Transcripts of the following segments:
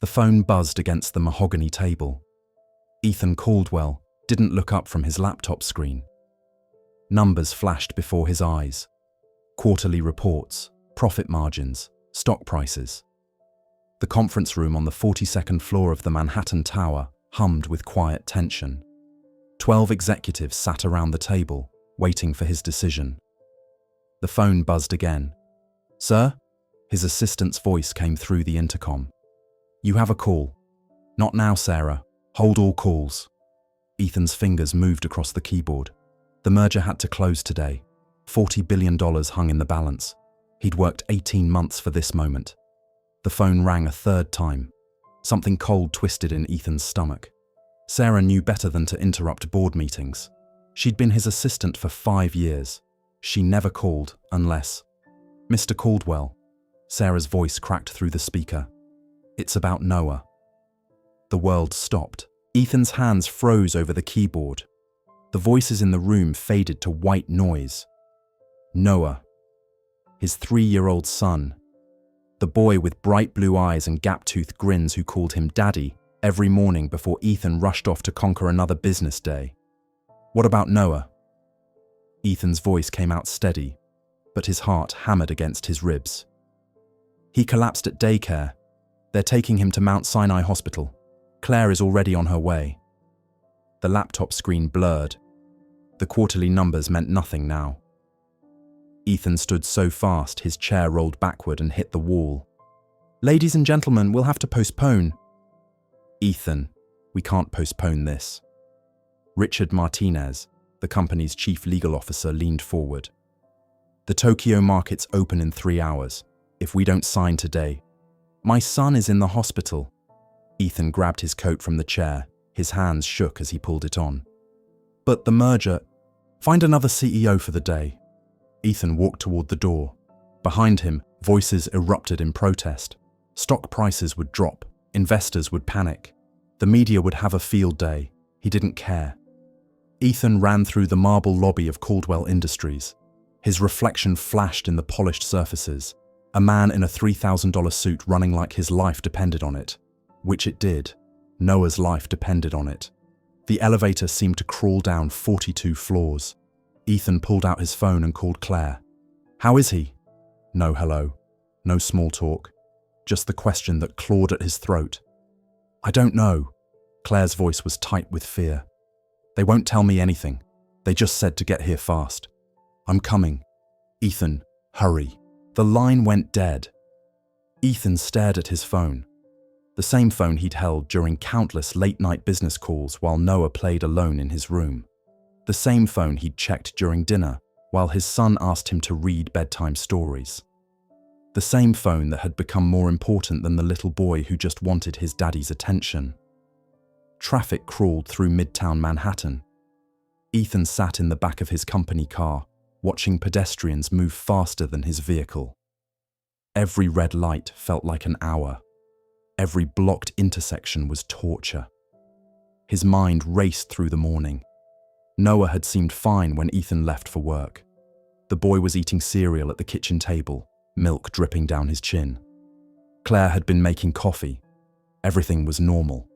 The phone buzzed against the mahogany table. Ethan Caldwell didn't look up from his laptop screen. Numbers flashed before his eyes. Quarterly reports, profit margins, stock prices. The conference room on the 42nd floor of the Manhattan Tower hummed with quiet tension. 12 executives sat around the table, waiting for his decision. The phone buzzed again. "Sir?" His assistant's voice came through the intercom. "You have a call." "Not now, Sarah. Hold all calls." Ethan's fingers moved across the keyboard. The merger had to close today. $40 billion hung in the balance. He'd worked 18 months for this moment. The phone rang a third time. Something cold twisted in Ethan's stomach. Sarah knew better than to interrupt board meetings. She'd been his assistant for 5 years. She never called unless… "Mr. Caldwell." Sarah's voice cracked through the speaker. "It's about Noah." The world stopped. Ethan's hands froze over the keyboard. The voices in the room faded to white noise. Noah. His 3-year-old son. The boy with bright blue eyes and gap-toothed grins who called him Daddy every morning before Ethan rushed off to conquer another business day. "What about Noah?" Ethan's voice came out steady, but his heart hammered against his ribs. "He collapsed at daycare. They're taking him to Mount Sinai Hospital. Claire is already on her way." The laptop screen blurred. The quarterly numbers meant nothing now. Ethan stood so fast his chair rolled backward and hit the wall. "Ladies and gentlemen, we'll have to postpone." "Ethan, we can't postpone this." Richard Martinez, the company's chief legal officer, leaned forward. "The Tokyo markets open in 3 hours. If we don't sign today…" "My son is in the hospital." Ethan grabbed his coat from the chair. His hands shook as he pulled it on. "But the merger… Find another CEO for the day." Ethan walked toward the door. Behind him, voices erupted in protest. Stock prices would drop. Investors would panic. The media would have a field day. He didn't care. Ethan ran through the marble lobby of Caldwell Industries. His reflection flashed in the polished surfaces. A man in a $3,000 suit running like his life depended on it. Which it did. Noah's life depended on it. The elevator seemed to crawl down 42 floors. Ethan pulled out his phone and called Claire. "How is he?" No hello. No small talk. Just the question that clawed at his throat. "I don't know." Claire's voice was tight with fear. "They won't tell me anything. They just said to get here fast. I'm coming." "Ethan, hurry." The line went dead. Ethan stared at his phone. The same phone he'd held during countless late-night business calls while Noah played alone in his room. The same phone he'd checked during dinner while his son asked him to read bedtime stories. The same phone that had become more important than the little boy who just wanted his daddy's attention. Traffic crawled through Midtown Manhattan. Ethan sat in the back of his company car, watching pedestrians move faster than his vehicle. Every red light felt like an hour. Every blocked intersection was torture. His mind raced through the morning. Noah had seemed fine when Ethan left for work. The boy was eating cereal at the kitchen table, milk dripping down his chin. Claire had been making coffee. Everything was normal.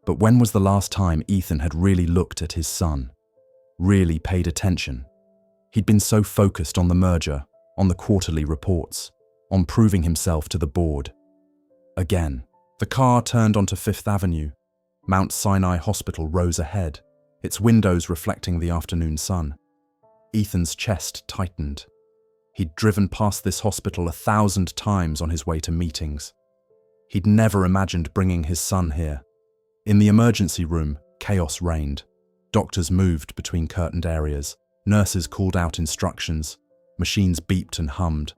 But when was the last time Ethan had really looked at his son? Really paid attention? He'd been so focused on the merger, on the quarterly reports, on proving himself to the board. Again, the car turned onto Fifth Avenue. Mount Sinai Hospital rose ahead, its windows reflecting the afternoon sun. Ethan's chest tightened. He'd driven past this hospital 1,000 times on his way to meetings. He'd never imagined bringing his son here. In the emergency room, chaos reigned. Doctors moved between curtained areas. Nurses called out instructions. Machines beeped and hummed.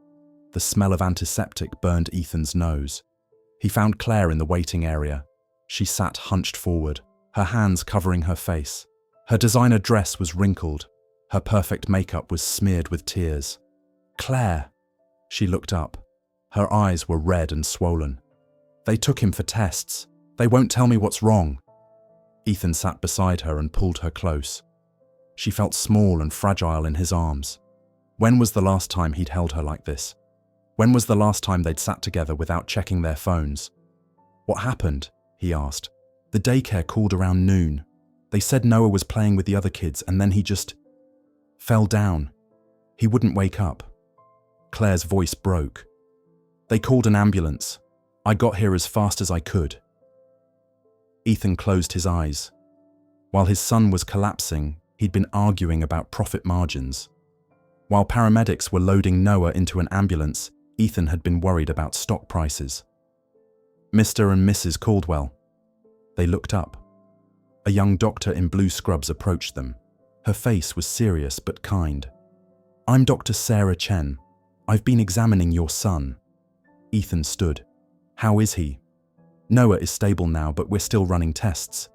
The smell of antiseptic burned Ethan's nose. He found Claire in the waiting area. She sat hunched forward, her hands covering her face. Her designer dress was wrinkled. Her perfect makeup was smeared with tears. "Claire!" She looked up. Her eyes were red and swollen. "They took him for tests. They won't tell me what's wrong." Ethan sat beside her and pulled her close. She felt small and fragile in his arms. When was the last time he'd held her like this? When was the last time they'd sat together without checking their phones? "What happened?" he asked. "The daycare called around noon. They said Noah was playing with the other kids and then he just fell down. He wouldn't wake up." Claire's voice broke. "They called an ambulance. I got here as fast as I could." Ethan closed his eyes. While his son was collapsing, he'd been arguing about profit margins. While paramedics were loading Noah into an ambulance, Ethan had been worried about stock prices. "Mr. and Mrs. Caldwell." They looked up. A young doctor in blue scrubs approached them. Her face was serious but kind. "I'm Dr. Sarah Chen. I've been examining your son." Ethan stood. "How is he?" "Noah is stable now, but we're still running tests.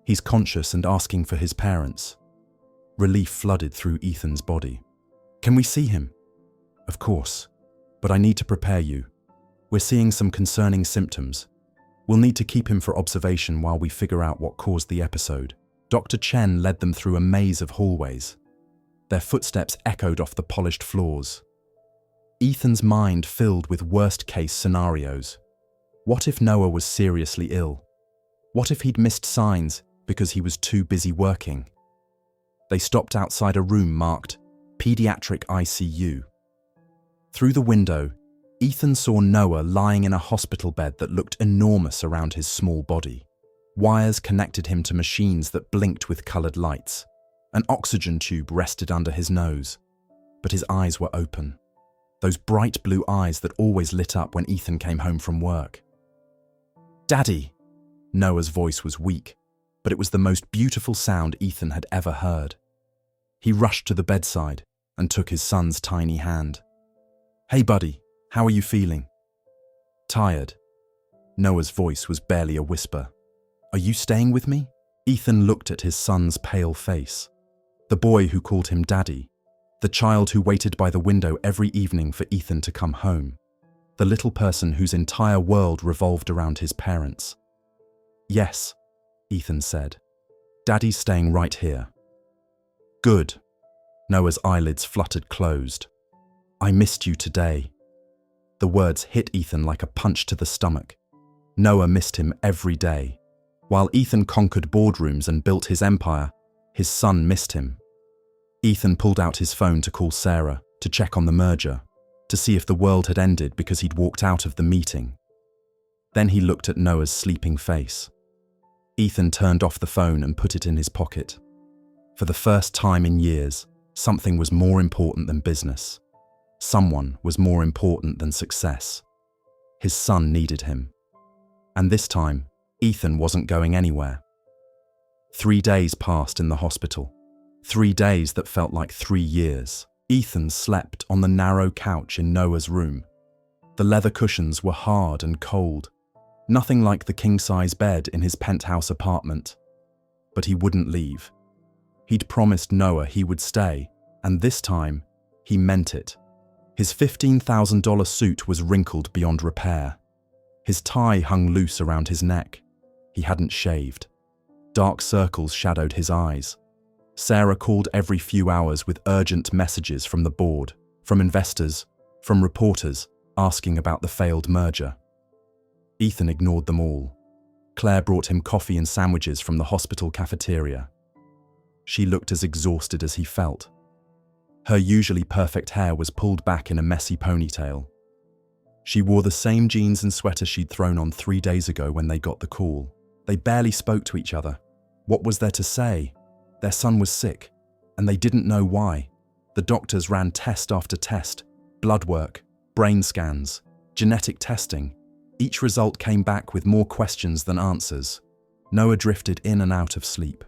He's conscious and asking for his parents." Relief flooded through Ethan's body. "Can we see him?" "Of course, but I need to prepare you. We're seeing some concerning symptoms. We'll need to keep him for observation while we figure out what caused the episode." Dr. Chen led them through a maze of hallways. Their footsteps echoed off the polished floors. Ethan's mind filled with worst-case scenarios. What if Noah was seriously ill? What if he'd missed signs because he was too busy working? They stopped outside a room marked Pediatric ICU. Through the window, Ethan saw Noah lying in a hospital bed that looked enormous around his small body. Wires connected him to machines that blinked with colored lights. An oxygen tube rested under his nose, but his eyes were open. Those bright blue eyes that always lit up when Ethan came home from work. "Daddy!" Noah's voice was weak, but it was the most beautiful sound Ethan had ever heard. He rushed to the bedside and took his son's tiny hand. "Hey buddy, how are you feeling?" "Tired." Noah's voice was barely a whisper. "Are you staying with me?" Ethan looked at his son's pale face. The boy who called him Daddy. The child who waited by the window every evening for Ethan to come home. The little person whose entire world revolved around his parents. "Yes," Ethan said. "Daddy's staying right here." "Good." Noah's eyelids fluttered closed. "I missed you today." The words hit Ethan like a punch to the stomach. Noah missed him every day. While Ethan conquered boardrooms and built his empire, his son missed him. Ethan pulled out his phone to call Sarah, to check on the merger, to see if the world had ended because he'd walked out of the meeting. Then he looked at Noah's sleeping face. Ethan turned off the phone and put it in his pocket. For the first time in years, something was more important than business. Someone was more important than success. His son needed him. And this time, Ethan wasn't going anywhere. 3 days passed in the hospital. 3 days that felt like 3 years. Ethan slept on the narrow couch in Noah's room. The leather cushions were hard and cold. Nothing like the king-size bed in his penthouse apartment. But he wouldn't leave. He'd promised Noah he would stay, and this time, he meant it. His $15,000 suit was wrinkled beyond repair. His tie hung loose around his neck. He hadn't shaved. Dark circles shadowed his eyes. Sarah called every few hours with urgent messages from the board, from investors, from reporters, asking about the failed merger. Ethan ignored them all. Claire brought him coffee and sandwiches from the hospital cafeteria. She looked as exhausted as he felt. Her usually perfect hair was pulled back in a messy ponytail. She wore the same jeans and sweater she'd thrown on 3 days ago when they got the call. They barely spoke to each other. What was there to say? Their son was sick, and they didn't know why. The doctors ran test after test, blood work, brain scans, genetic testing. Each result came back with more questions than answers. Noah drifted in and out of sleep.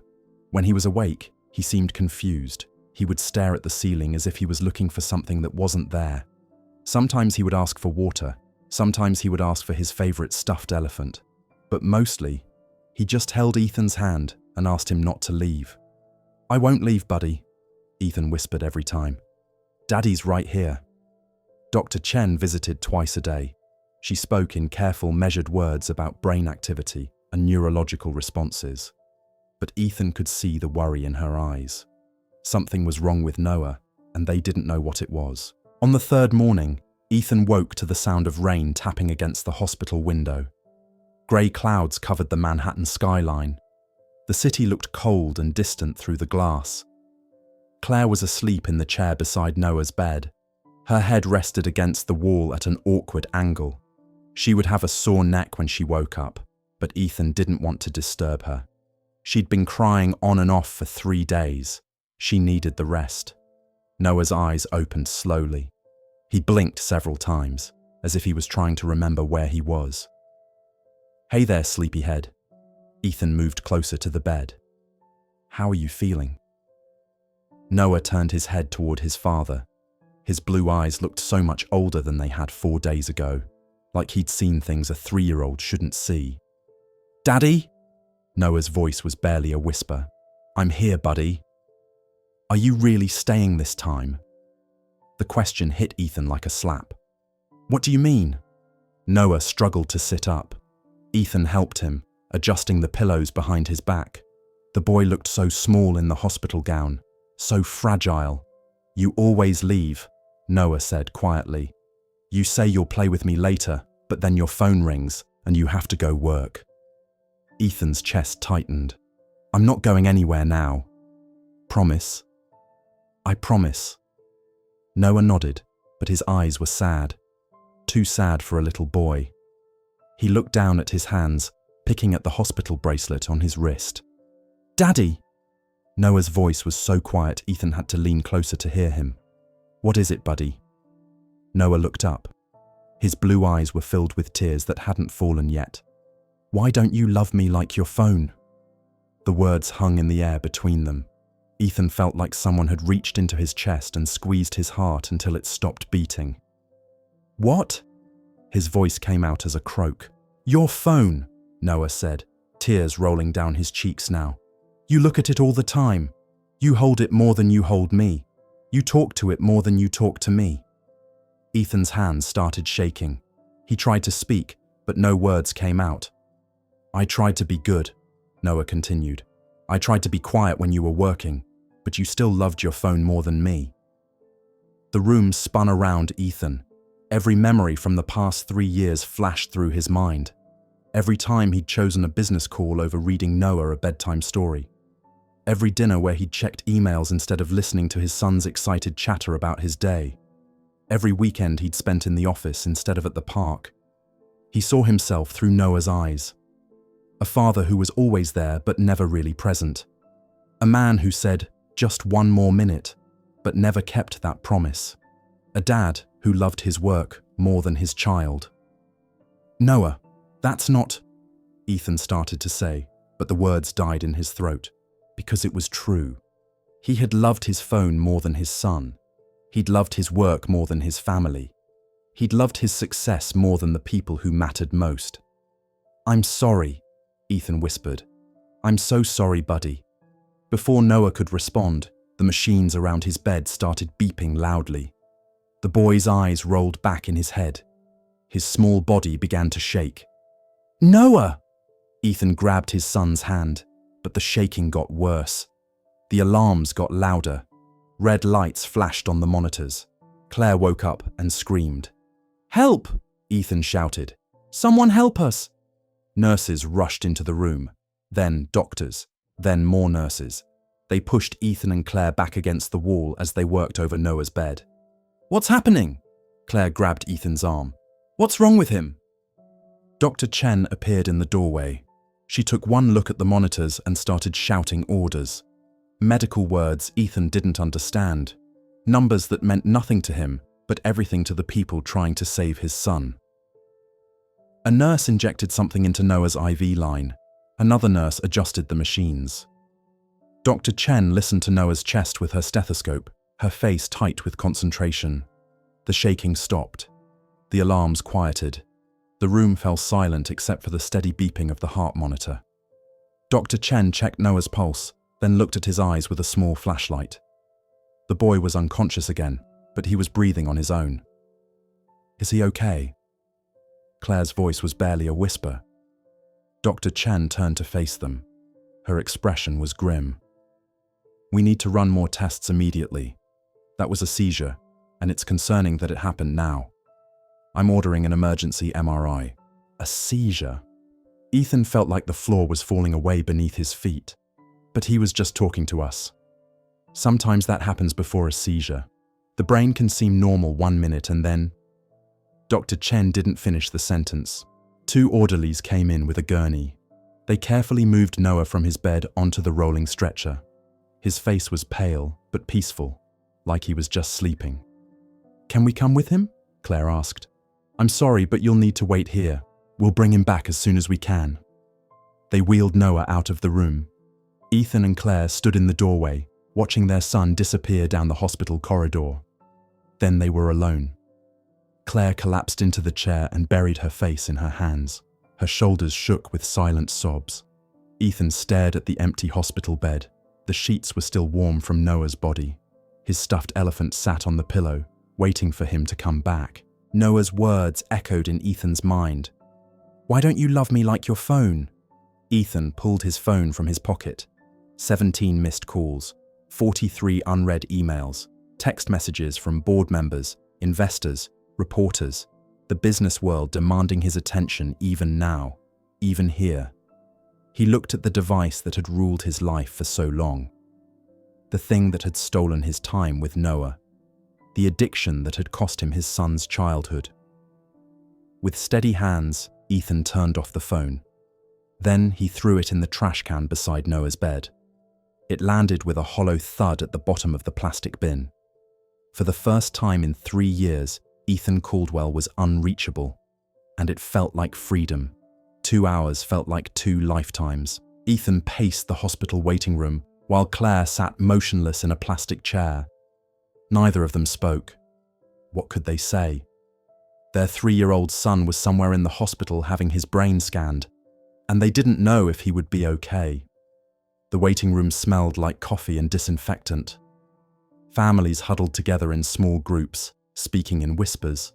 When he was awake, he seemed confused. He would stare at the ceiling as if he was looking for something that wasn't there. Sometimes he would ask for water. Sometimes he would ask for his favorite stuffed elephant. But mostly, he just held Ethan's hand and asked him not to leave. "I won't leave, buddy," Ethan whispered every time. "Daddy's right here." Dr. Chen visited twice a day. She spoke in careful, measured words about brain activity and neurological responses. But Ethan could see the worry in her eyes. Something was wrong with Noah, and they didn't know what it was. On the 3rd morning, Ethan woke to the sound of rain tapping against the hospital window. Grey clouds covered the Manhattan skyline. The city looked cold and distant through the glass. Claire was asleep in the chair beside Noah's bed. Her head rested against the wall at an awkward angle. She would have a sore neck when she woke up, but Ethan didn't want to disturb her. She'd been crying on and off for 3 days. She needed the rest. Noah's eyes opened slowly. He blinked several times, as if he was trying to remember where he was. "Hey there, sleepyhead." Ethan moved closer to the bed. "How are you feeling?" Noah turned his head toward his father. His blue eyes looked so much older than they had 4 days ago, like he'd seen things a 3-year-old shouldn't see. "Daddy?" Noah's voice was barely a whisper. "I'm here, buddy." "Are you really staying this time?" The question hit Ethan like a slap. "What do you mean?" Noah struggled to sit up. Ethan helped him, adjusting the pillows behind his back. The boy looked so small in the hospital gown, so fragile. "You always leave," Noah said quietly. "You say you'll play with me later, but then your phone rings and you have to go work." Ethan's chest tightened. "I'm not going anywhere now." "Promise?" "I promise." Noah nodded, but his eyes were sad. Too sad for a little boy. He looked down at his hands, picking at the hospital bracelet on his wrist. "Daddy!" Noah's voice was so quiet Ethan had to lean closer to hear him. "What is it, buddy?" Noah looked up. His blue eyes were filled with tears that hadn't fallen yet. "Why don't you love me like your phone?" The words hung in the air between them. Ethan felt like someone had reached into his chest and squeezed his heart until it stopped beating. "What?" His voice came out as a croak. "Your phone," Noah said, tears rolling down his cheeks now. "You look at it all the time. You hold it more than you hold me. You talk to it more than you talk to me." Ethan's hands started shaking. He tried to speak, but no words came out. "I tried to be good," Noah continued. "I tried to be quiet when you were working, but you still loved your phone more than me." The room spun around Ethan. Every memory from the past 3 years flashed through his mind. Every time he'd chosen a business call over reading Noah a bedtime story. Every dinner where he'd checked emails instead of listening to his son's excited chatter about his day. Every weekend he'd spent in the office instead of at the park. He saw himself through Noah's eyes. A father who was always there but never really present. A man who said, "Just 1 more minute," but never kept that promise. A dad who loved his work more than his child. "Noah, that's not," Ethan started to say, but the words died in his throat, because it was true. He had loved his phone more than his son. He'd loved his work more than his family. He'd loved his success more than the people who mattered most. "I'm sorry," Ethan whispered. "I'm so sorry, buddy." Before Noah could respond, the machines around his bed started beeping loudly. The boy's eyes rolled back in his head. His small body began to shake. "Noah!" Ethan grabbed his son's hand, but the shaking got worse. The alarms got louder. Red lights flashed on the monitors. Claire woke up and screamed. "Help!" Ethan shouted. "Someone help us!" Nurses rushed into the room, then doctors, then more nurses. They pushed Ethan and Claire back against the wall as they worked over Noah's bed. "What's happening?" Claire grabbed Ethan's arm. "What's wrong with him?" Dr. Chen appeared in the doorway. She took one look at the monitors and started shouting orders. Medical words Ethan didn't understand. Numbers that meant nothing to him, but everything to the people trying to save his son. A nurse injected something into Noah's IV line. Another nurse adjusted the machines. Dr. Chen listened to Noah's chest with her stethoscope, her face tight with concentration. The shaking stopped. The alarms quieted. The room fell silent except for the steady beeping of the heart monitor. Dr. Chen checked Noah's pulse, then looked at his eyes with a small flashlight. The boy was unconscious again, but he was breathing on his own. "Is he okay?" Claire's voice was barely a whisper. Dr. Chen turned to face them. Her expression was grim. "We need to run more tests immediately. That was a seizure, and it's concerning that it happened now. I'm ordering an emergency MRI." "A seizure?" Ethan felt like the floor was falling away beneath his feet, but he was just talking to us. Sometimes that happens before a seizure. The brain can seem normal 1 minute and then… Dr. Chen didn't finish the sentence. 2 orderlies came in with a gurney. They carefully moved Noah from his bed onto the rolling stretcher. His face was pale, but peaceful, like he was just sleeping. "Can we come with him?" Claire asked. "I'm sorry, but you'll need to wait here. We'll bring him back as soon as we can." They wheeled Noah out of the room. Ethan and Claire stood in the doorway, watching their son disappear down the hospital corridor. Then they were alone. Claire collapsed into the chair and buried her face in her hands. Her shoulders shook with silent sobs. Ethan stared at the empty hospital bed. The sheets were still warm from Noah's body. His stuffed elephant sat on the pillow, waiting for him to come back. Noah's words echoed in Ethan's mind. "Why don't you love me like your phone?" Ethan pulled his phone from his pocket. 17 missed calls, 43 unread emails, text messages from board members, investors, reporters, the business world demanding his attention even now, even here. He looked at the device that had ruled his life for so long. The thing that had stolen his time with Noah. The addiction that had cost him his son's childhood. With steady hands, Ethan turned off the phone. Then he threw it in the trash can beside Noah's bed. It landed with a hollow thud at the bottom of the plastic bin. For the first time in 3 years, Ethan Caldwell was unreachable, and it felt like freedom. 2 hours felt like 2 lifetimes. Ethan paced the hospital waiting room, while Claire sat motionless in a plastic chair. Neither of them spoke. What could they say? Their 3-year-old son was somewhere in the hospital having his brain scanned, and they didn't know if he would be okay. The waiting room smelled like coffee and disinfectant. Families huddled together in small groups, speaking in whispers.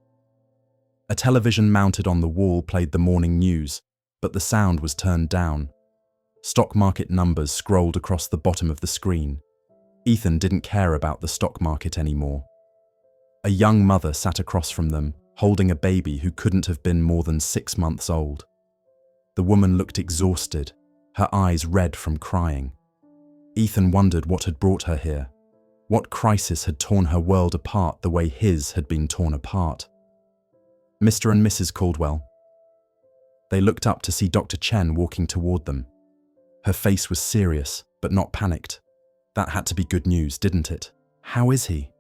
A television mounted on the wall played the morning news, but the sound was turned down. Stock market numbers scrolled across the bottom of the screen. Ethan didn't care about the stock market anymore. A young mother sat across from them, holding a baby who couldn't have been more than 6 months old. The woman looked exhausted, her eyes red from crying. Ethan wondered what had brought her here. What crisis had torn her world apart the way his had been torn apart? "Mr. and Mrs. Caldwell." They looked up to see Dr. Chen walking toward them. Her face was serious, but not panicked. That had to be good news, didn't it? "How is he?"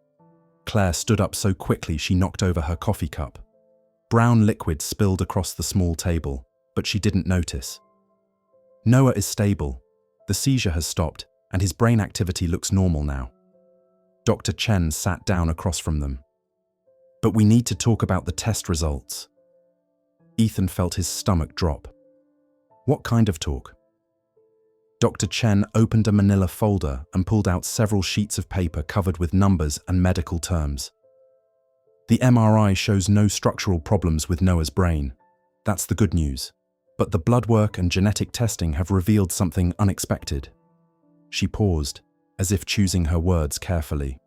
Claire stood up so quickly she knocked over her coffee cup. Brown liquid spilled across the small table, but she didn't notice. "Noah is stable. The seizure has stopped, and his brain activity looks normal now." Dr. Chen sat down across from them. "But we need to talk about the test results." Ethan felt his stomach drop. "What kind of talk?" Dr. Chen opened a manila folder and pulled out several sheets of paper covered with numbers and medical terms. "The MRI shows no structural problems with Noah's brain. That's the good news. But the blood work and genetic testing have revealed something unexpected." She paused, as if choosing her words carefully.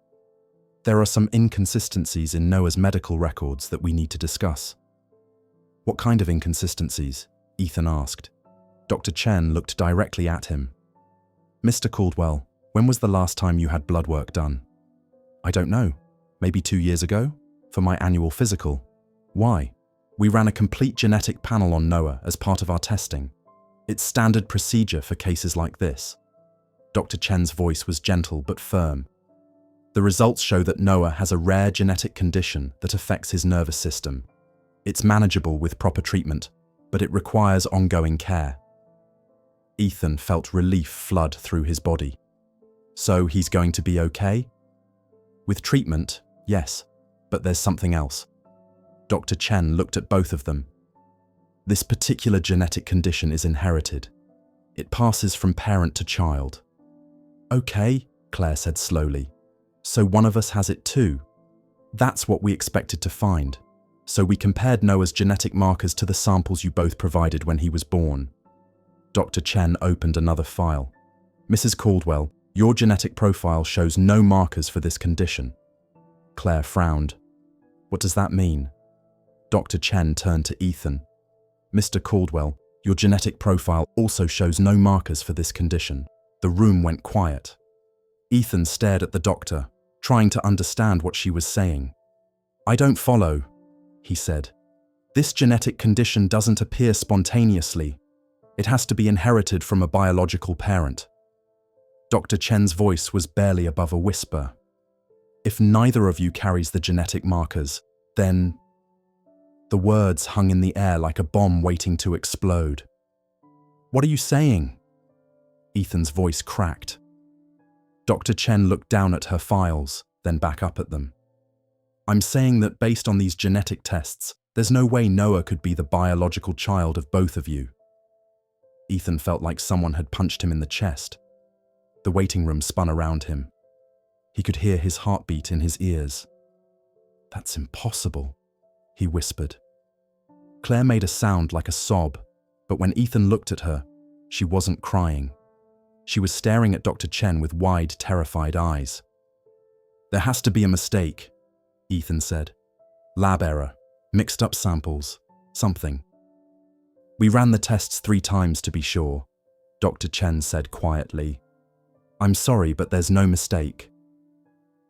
"There are some inconsistencies in Noah's medical records that we need to discuss." "What kind of inconsistencies?" Ethan asked. Dr. Chen looked directly at him. "Mr. Caldwell, when was the last time you had blood work done?" "I don't know. Maybe 2 years ago? For my annual physical." "Why?" "We ran a complete genetic panel on Noah as part of our testing. It's standard procedure for cases like this." Dr. Chen's voice was gentle but firm. "The results show that Noah has a rare genetic condition that affects his nervous system. It's manageable with proper treatment, but it requires ongoing care." Ethan felt relief flood through his body. "So he's going to be okay?" "With treatment, yes, but there's something else." Dr. Chen looked at both of them. "This particular genetic condition is inherited. It passes from parent to child." "Okay," Claire said slowly. "So one of us has it too." "That's what we expected to find. So we compared Noah's genetic markers to the samples you both provided when he was born." Dr. Chen opened another file. "Mrs. Caldwell, your genetic profile shows no markers for this condition." Claire frowned. "What does that mean?" Dr. Chen turned to Ethan. "Mr. Caldwell, Your genetic profile also shows no markers for this condition. The room went quiet. Ethan stared at the doctor, trying to understand what she was saying. I don't follow, he said. This genetic condition doesn't appear spontaneously. It has to be inherited from a biological parent. Dr. Chen's voice was barely above a whisper. If neither of you carries the genetic markers, then… The words hung in the air like a bomb waiting to explode. What are you saying? Ethan's voice cracked. Dr. Chen looked down at her files, then back up at them. I'm saying that based on these genetic tests, there's no way Noah could be the biological child of both of you. Ethan felt like someone had punched him in the chest. The waiting room spun around him. He could hear his heartbeat in his ears. That's impossible, he whispered. Claire made a sound like a sob, but when Ethan looked at her, she wasn't crying. She was staring at Dr. Chen with wide, terrified eyes. There has to be a mistake, Ethan said. Lab error, mixed up samples, something. We ran the tests 3 times to be sure, Dr. Chen said quietly. I'm sorry, but there's no mistake.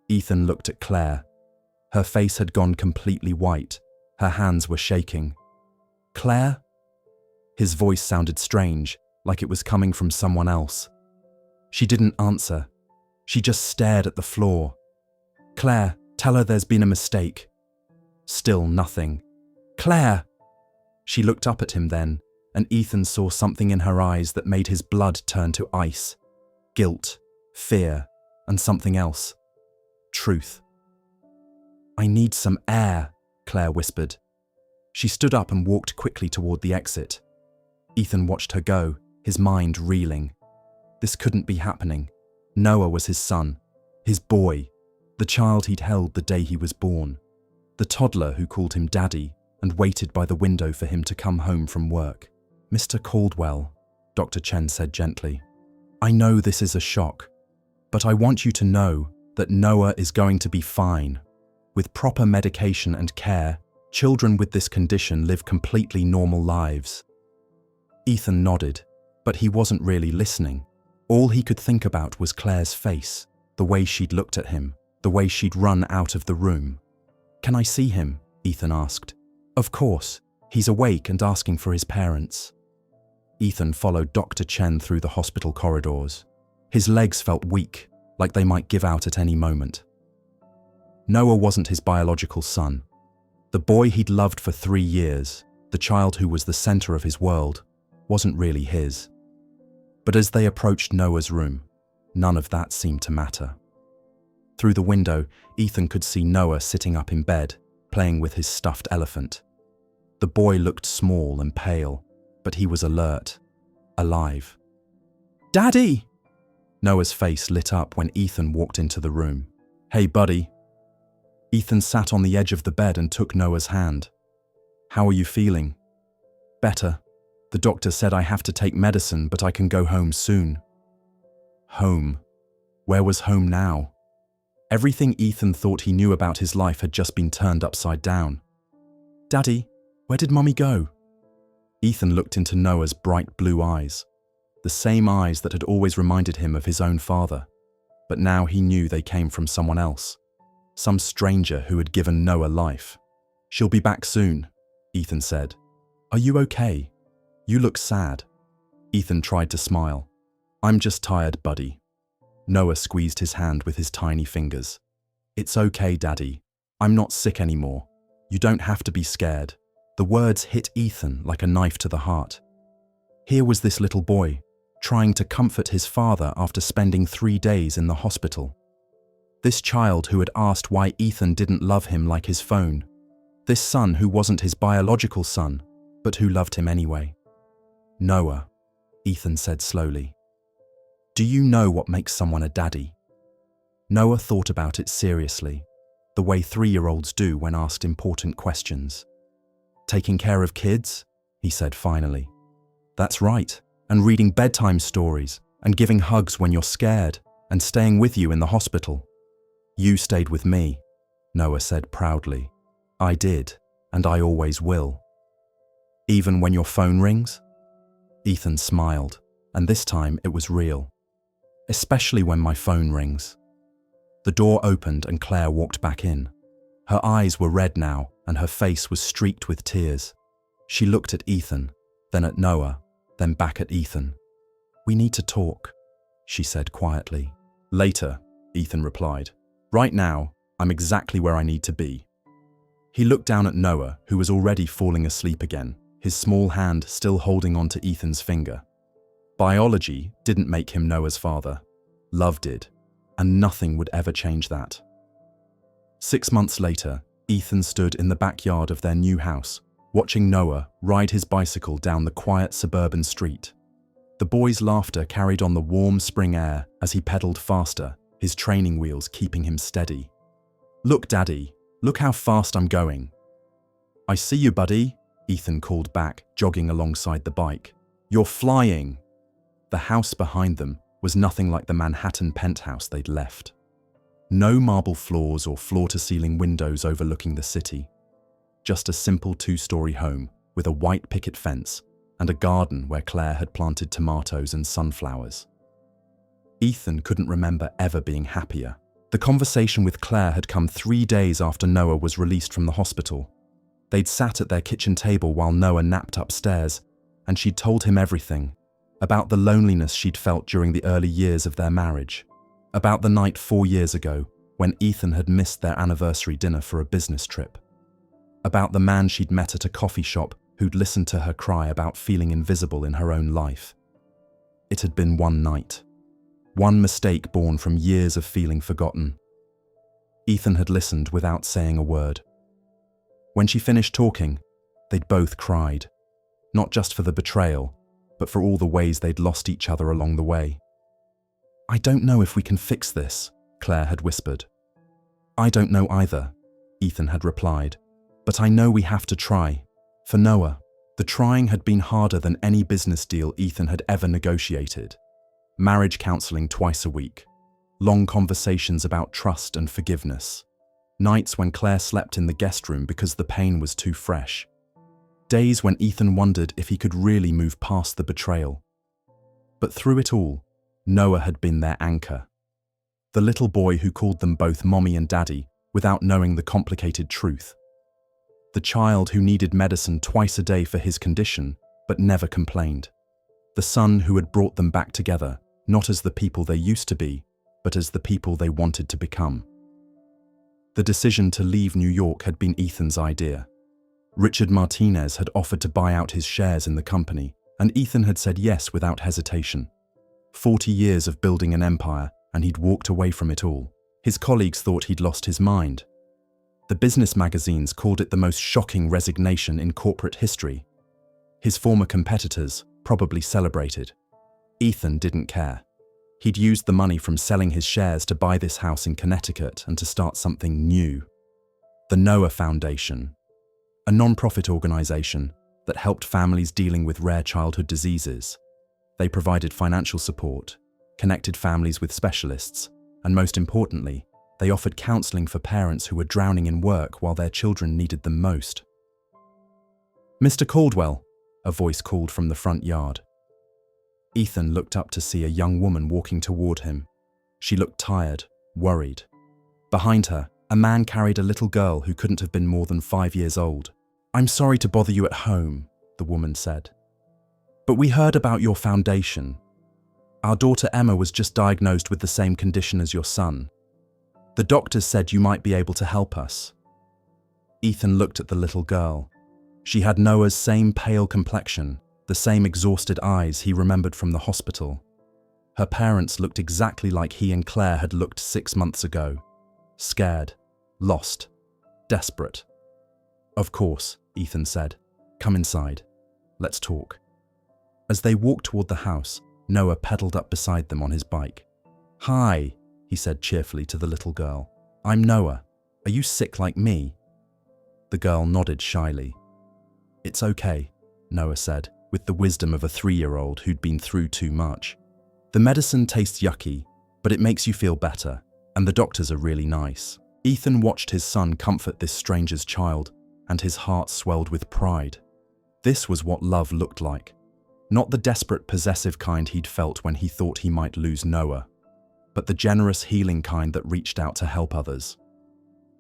Ethan looked at Claire. Her face had gone completely white. Her hands were shaking. Claire? His voice sounded strange, like it was coming from someone else. She didn't answer. She just stared at the floor. Claire, tell her there's been a mistake. Still nothing. Claire! She looked up at him then, and Ethan saw something in her eyes that made his blood turn to ice. Guilt, fear, and something else. Truth. I need some air, Claire whispered. She stood up and walked quickly toward the exit. Ethan watched her go, his mind reeling. This couldn't be happening. Noah was his son, his boy, the child he'd held the day he was born, the toddler who called him Daddy and waited by the window for him to come home from work. Mr. Caldwell, Dr. Chen said gently, I know this is a shock, but I want you to know that Noah is going to be fine. With proper medication and care, children with this condition live completely normal lives. Ethan nodded, but he wasn't really listening. All he could think about was Claire's face, the way she'd looked at him, the way she'd run out of the room. Can I see him? Ethan asked. Of course, he's awake and asking for his parents. Ethan followed Dr. Chen through the hospital corridors. His legs felt weak, like they might give out at any moment. Noah wasn't his biological son. The boy he'd loved for 3 years, the child who was the center of his world, wasn't really his. But as they approached Noah's room, none of that seemed to matter. Through the window, Ethan could see Noah sitting up in bed, playing with his stuffed elephant. The boy looked small and pale, but he was alert, alive. Daddy! Noah's face lit up when Ethan walked into the room. Hey, buddy. Ethan sat on the edge of the bed and took Noah's hand. How are you feeling? Better. The doctor said I have to take medicine, but I can go home soon. Home. Where was home now? Everything Ethan thought he knew about his life had just been turned upside down. Daddy, where did Mommy go? Ethan looked into Noah's bright blue eyes, the same eyes that had always reminded him of his own father. But now he knew they came from someone else. Some stranger who had given Noah life. She'll be back soon, Ethan said. Are you okay? You look sad. Ethan tried to smile. I'm just tired, buddy. Noah squeezed his hand with his tiny fingers. It's okay, Daddy. I'm not sick anymore. You don't have to be scared. The words hit Ethan like a knife to the heart. Here was this little boy, trying to comfort his father after spending 3 days in the hospital. This child who had asked why Ethan didn't love him like his phone. This son who wasn't his biological son, but who loved him anyway. Noah, Ethan said slowly. Do you know what makes someone a daddy? Noah thought about it seriously, the way 3-year-olds do when asked important questions. Taking care of kids, he said finally. That's right, and reading bedtime stories, and giving hugs when you're scared, and staying with you in the hospital. You stayed with me, Noah said proudly. I did, and I always will. Even when your phone rings? Ethan smiled, and this time it was real. Especially when my phone rings. The door opened and Claire walked back in. Her eyes were red now, and her face was streaked with tears. She looked at Ethan, then at Noah, then back at Ethan. "We need to talk," she said quietly. "Later," Ethan replied. "Right now, I'm exactly where I need to be." He looked down at Noah, who was already falling asleep again, his small hand still holding onto Ethan's finger. Biology didn't make him Noah's father. Love did, and nothing would ever change that. 6 months later, Ethan stood in the backyard of their new house, watching Noah ride his bicycle down the quiet suburban street. The boy's laughter carried on the warm spring air as he pedaled faster, his training wheels keeping him steady. "Look, Daddy, look how fast I'm going." "I see you, buddy," Ethan called back, jogging alongside the bike. "You're flying." The house behind them was nothing like the Manhattan penthouse they'd left. No marble floors or floor-to-ceiling windows overlooking the city. Just a simple 2-story home with a white picket fence and a garden where Claire had planted tomatoes and sunflowers. Ethan couldn't remember ever being happier. The conversation with Claire had come 3 days after Noah was released from the hospital. They'd sat at their kitchen table while Noah napped upstairs, and she'd told him everything. About the loneliness she'd felt during the early years of their marriage. About the night 4 years ago when Ethan had missed their anniversary dinner for a business trip. About the man she'd met at a coffee shop who'd listened to her cry about feeling invisible in her own life. It had been one night. One mistake born from years of feeling forgotten. Ethan had listened without saying a word. When she finished talking, they'd both cried. Not just for the betrayal, but for all the ways they'd lost each other along the way. "I don't know if we can fix this," Claire had whispered. "I don't know either," Ethan had replied. "But I know we have to try. For Noah." The trying had been harder than any business deal Ethan had ever negotiated. Marriage counseling twice a week. Long conversations about trust and forgiveness. Nights when Claire slept in the guest room because the pain was too fresh. Days when Ethan wondered if he could really move past the betrayal. But through it all, Noah had been their anchor. The little boy who called them both mommy and daddy without knowing the complicated truth. The child who needed medicine twice a day for his condition, but never complained. The son who had brought them back together, not as the people they used to be, but as the people they wanted to become. The decision to leave New York had been Ethan's idea. Richard Martinez had offered to buy out his shares in the company, and Ethan had said yes without hesitation. 40 years of building an empire, and he'd walked away from it all. His colleagues thought he'd lost his mind. The business magazines called it the most shocking resignation in corporate history. His former competitors probably celebrated. Ethan didn't care. He'd used the money from selling his shares to buy this house in Connecticut and to start something new. The Noah Foundation, a non-profit organization that helped families dealing with rare childhood diseases. They provided financial support, connected families with specialists, and most importantly, they offered counseling for parents who were drowning in work while their children needed them most. "Mr. Caldwell," a voice called from the front yard. Ethan looked up to see a young woman walking toward him. She looked tired, worried. Behind her, a man carried a little girl who couldn't have been more than 5 years old. "I'm sorry to bother you at home," the woman said. "But we heard about your foundation. Our daughter Emma was just diagnosed with the same condition as your son. The doctors said you might be able to help us." Ethan looked at the little girl. She had Noah's same pale complexion, the same exhausted eyes he remembered from the hospital. Her parents looked exactly like he and Claire had looked 6 months ago. Scared, lost, desperate. "Of course," Ethan said. "Come inside. Let's talk." As they walked toward the house, Noah pedaled up beside them on his bike. "Hi," he said cheerfully to the little girl. "I'm Noah. Are you sick like me?" The girl nodded shyly. "It's okay," Noah said, with the wisdom of a 3-year-old who'd been through too much. "The medicine tastes yucky, but it makes you feel better, and the doctors are really nice." Ethan watched his son comfort this stranger's child, and his heart swelled with pride. This was what love looked like. Not the desperate, possessive kind he'd felt when he thought he might lose Noah, but the generous, healing kind that reached out to help others.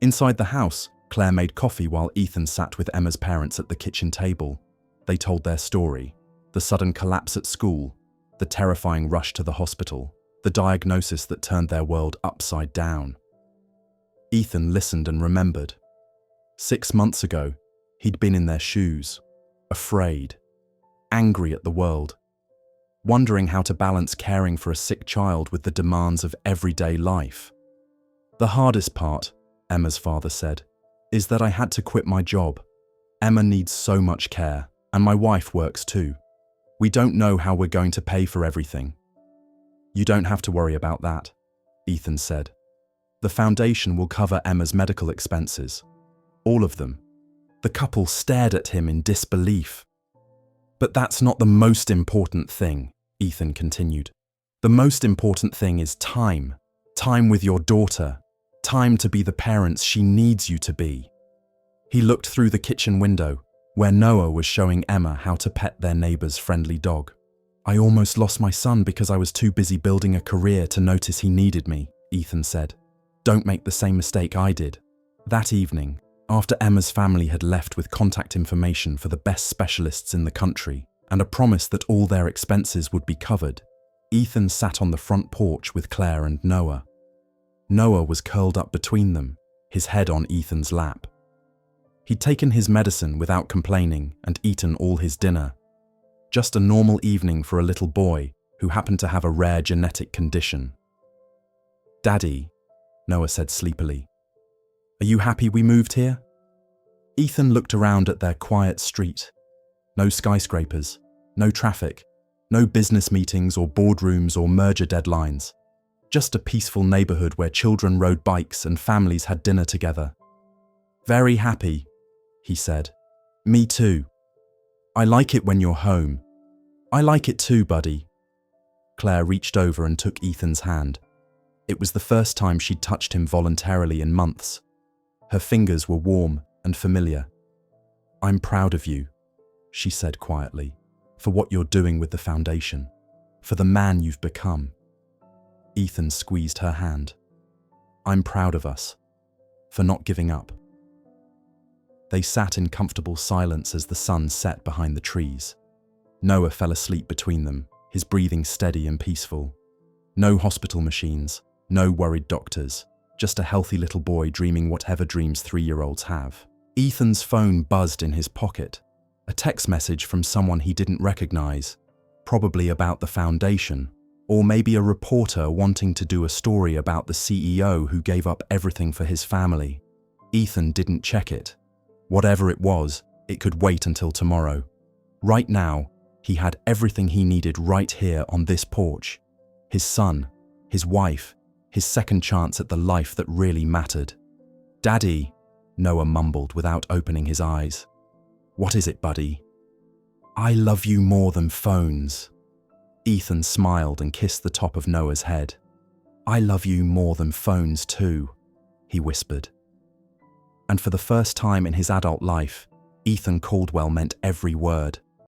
Inside the house, Claire made coffee while Ethan sat with Emma's parents at the kitchen table. They told their story: the sudden collapse at school, the terrifying rush to the hospital, the diagnosis that turned their world upside down. Ethan listened and remembered. 6 months ago, he'd been in their shoes, afraid, angry at the world, wondering how to balance caring for a sick child with the demands of everyday life. "The hardest part," Emma's father said, "is that I had to quit my job. Emma needs so much care, and my wife works too. We don't know how we're going to pay for everything." "You don't have to worry about that," Ethan said. "The foundation will cover Emma's medical expenses. All of them." The couple stared at him in disbelief. "But that's not the most important thing," Ethan continued. "The most important thing is time. Time with your daughter. Time to be the parents she needs you to be." He looked through the kitchen window, where Noah was showing Emma how to pet their neighbor's friendly dog. "I almost lost my son because I was too busy building a career to notice he needed me," Ethan said. "Don't make the same mistake I did." That evening, after Emma's family had left with contact information for the best specialists in the country and a promise that all their expenses would be covered, Ethan sat on the front porch with Claire and Noah. Noah was curled up between them, his head on Ethan's lap. He'd taken his medicine without complaining and eaten all his dinner. Just a normal evening for a little boy who happened to have a rare genetic condition. "Daddy," Noah said sleepily, "are you happy we moved here?" Ethan looked around at their quiet street. No skyscrapers, no traffic, no business meetings or boardrooms or merger deadlines. Just a peaceful neighborhood where children rode bikes and families had dinner together. "Very happy," he said. "Me too. I like it when you're home." "I like it too, buddy." Claire reached over and took Ethan's hand. It was the first time she'd touched him voluntarily in months. Her fingers were warm and familiar. "I'm proud of you," she said quietly, "for what you're doing with the foundation, for the man you've become." Ethan squeezed her hand. "I'm proud of us, for not giving up." They sat in comfortable silence as the sun set behind the trees. Noah fell asleep between them, his breathing steady and peaceful. No hospital machines, no worried doctors, just a healthy little boy dreaming whatever dreams 3-year-olds have. Ethan's phone buzzed in his pocket, a text message from someone he didn't recognize, probably about the foundation, or maybe a reporter wanting to do a story about the CEO who gave up everything for his family. Ethan didn't check it. Whatever it was, it could wait until tomorrow. Right now, he had everything he needed right here on this porch. His son, his wife, his second chance at the life that really mattered. "Daddy," Noah mumbled without opening his eyes. "What is it, buddy?" "I love you more than phones." Ethan smiled and kissed the top of Noah's head. "I love you more than phones too," he whispered. And for the first time in his adult life, Ethan Caldwell meant every word.